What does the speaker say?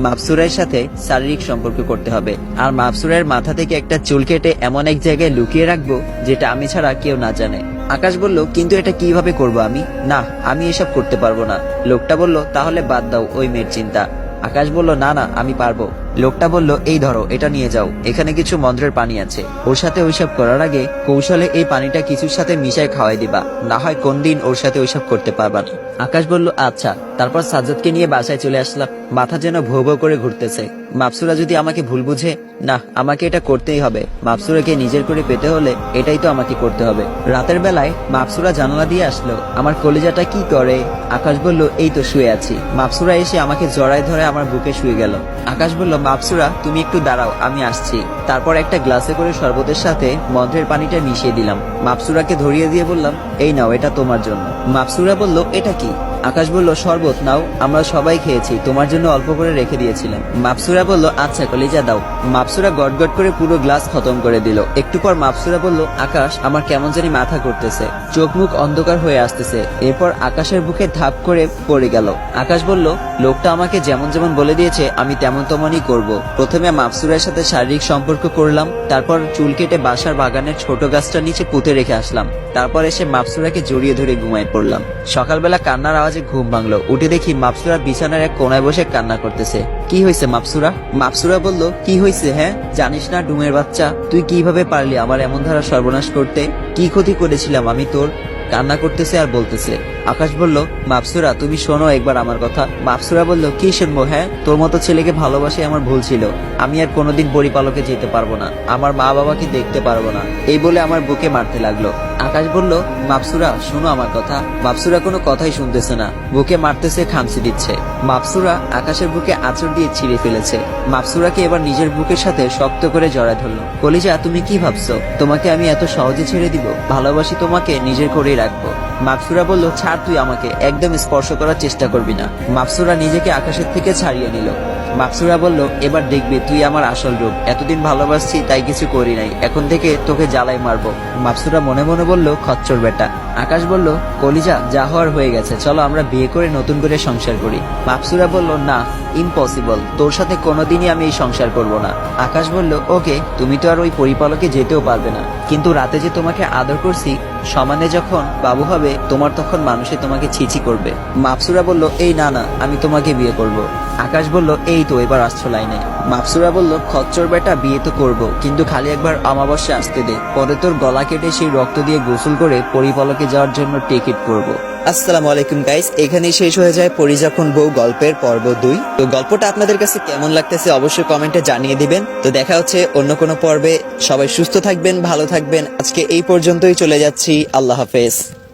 মাপসুরের সাথে শারীরিক সম্পর্ক করতে হবে, আর মাপসুরের মাথা থেকে একটা চুল কেটে এমন এক জায়গায় লুকিয়ে রাখবো যেটা আমি ছাড়া কেউ না জানে। আকাশ বলল, কিন্তু এটা কিভাবে করব আমি? না, আমি এসব করতে পারবো না। লোকটা বলল, তাহলে বাদ দাও ওই মেয়ের চিন্তা। আকাশ বলল, না না, আমি পারবো। লোকটা বলল, এই ধরো, এটা নিয়ে যাও, এখানে কিছু মন্ত্রের পানি আছে, ওর সাথে ওইসব করার আগে কৌশলে এই পানিটা কিছুর সাথে মিশায় খাওয়াই দিবা, না হয় কোন দিন ওর সাথে ওইসব করতে পারবা না। আকাশ বলল, আচ্ছা। তারপর সাজ্জাদকে নিয়ে বাসায় চলে আসলাম। মাথা যেন ভৌ ভৌ করে ঘুরতেছে। মাপসুরা যদি আমাকে ভুল বুঝে, না, আমাকে এটা করতেই হবে। মাপসুরাকে নিজের করে পেতে হলে এটাই তো আমাকে করতে হবে। রাতের বেলায় মাপসুরা জানালা দিয়ে আসলো। আমার কলিজাটা কি করে? আকাশ বলল, এই তো শুয়ে আছি। মাপসুরা এসে আমাকে জড়ায় ধরে আমার বুকে শুয়ে গেল। আকাশ বলল, মাপসুরা তুমি একটু দাঁড়াও, আমি আসছি। তারপর একটা গ্লাসে করে শরবতের সাথে মন্ত্রের পানিটা মিশিয়ে দিলাম। মাপসুরাকে ধরিয়ে দিয়ে বললাম, এই নাও, এটা তোমার জন্য। মাপসুরা বলল, এটা কি? আকাশ বলল, শরবত নাও, আমরা সবাই খেয়েছি, তোমার জন্য অল্প করে রেখে দিয়েছিলাম। মাপসুরা বলল, আচ্ছা কলিজা দাও। মাপসুরা গটগট করে পুরো গ্লাস খতম করে দিল। একটু পর মাপসুরা বলল, আকাশ, আমার কেমন জানি মাথা করতেছে, চোখ মুখ অন্ধকার হয়ে আসতেছে। এরপর আকাশের বুকে ধাপ করে পড়ে গেল। আকাশ বলল, লোকটা আমাকে যেমন যেমন বলে দিয়েছে আমি তেমন তেমনই করব। প্রথমে মাপসুরার সাথে শারীরিক সম্পর্ক করলাম, তারপর চুল কেটে বাসার বাগানের ছোট গাছটা নিচে পুঁতে রেখে আসলাম। তারপর এসে মাপসুরাকে জড়িয়ে ধরে ঘুমায় পড়লাম। সকালবেলা কান্নার আওয়াজে ঘুম ভাঙলো। উঠে দেখি মাপসুরা বিছানার এক কোনায় বসে কান্না করতেছে। কি হয়েছে মাপসুরা? মাপসুরা বলল, কি হয়েছে? হ্যাঁ, জানিস না ডুমের বাচ্চা, তুই কিভাবে পারলি আমার এমন ধারা সর্বনাশ করতে? কি ক্ষতি করেছিলাম আমি তোর? কান্না করতেছে আর বলতেছে। আকাশ বলল, মাপসুরা তুমি শোনো একবার আমার কথা। মাপসুরা বলল, কি শুনবো? হ্যাঁ, তোর মতো ছেলেকে ভালোবাসে আমার ভুল ছিল। আমি আর কোনোদিন পরিপালকে যেতে পারবো না, আমার মা বাবাকে দেখতে পারবো না, এই বলে আমার বুকে মারতে লাগলো। আকাশ বলল, মাপসুরা শোনো আমার কথা। মাপসুরা কোনো কথাই শুনতেছে না, বুকে মারতেছে, খামচি দিচ্ছে। মাপসুরা আকাশের বুকে আঁচড় দিয়ে ছিঁড়ে ফেলেছে। মাপসুরাকে এবার নিজের বুকের সাথে শক্ত করে জড়ায় ধরল। কলিজা, তুমি কি ভাবছো তোমাকে আমি এত সহজে ছেড়ে দিব? ভালোবাসি তোমাকে, নিজের করেই রাখবো। মাপসুরা বলল, ছাড়, তুই আমাকে একদম স্পর্শ করার চেষ্টা করবি না। মাপসুরা নিজেকে আকাশের থেকে ছাড়িয়ে নিল। মাপসুরা বলল, এবার দেখবি তুই আমার আসল রূপ। এতদিন ভালোবাসছি তাই কিছু করি নাই, এখন থেকে তোকে জ্বালাই মারবো। মাপসুরা মনে মনে বলল, খচ্চর বেটা। আকাশ বলল, কলিজা, যা হওয়ার হয়ে গেছে, চলো আমরা বিয়ে করে নতুন করে সংসার করি। মাপসুরা বলল, না, ইম্পসিবল, তোর সাথে কোনোদিনই আমি এই সংসার করব না। আকাশ বলল, ওকে, তুমি তো আর ওই পরিপালকে যেতেও পারবে না, কিন্তু রাতে যে তোমাকে আদর করছি, সমানে যখন বাবু হবে তোমার, তখন মানুষে তোমাকে ছিছি করবে। মাপসুরা বলল, এই না না, আমি তোমাকে বিয়ে করব। আকাশ বলল, এই তো এবার আসছো লাইনে। মাপসুরা বলল, খচ্চর বেটা, বিয়ে তো করব, কিন্তু খালি একবার অমাবস্যা আসতে দে, পরে তোর গলা কেটে সেই রক্ত দিয়ে গোসল করে পরিপালকে যাওয়ার জন্য টিকিট করব। আসসালামু আলাইকুম গাইস, এখানেই শেষ হয়ে যায় পরি যখন বউ গল্পের পর্ব 2। তো গল্পটা আপনাদের কাছে কেমন লাগতেছে অবশ্যই কমেন্টে জানিয়ে দিবেন। তো দেখা হচ্ছে অন্য কোনো পর্বে। সবাই সুস্থ থাকবেন, ভালো থাকবেন। আজকে এই পর্যন্তই, চলে যাচ্ছি। আল্লাহ হাফেজ।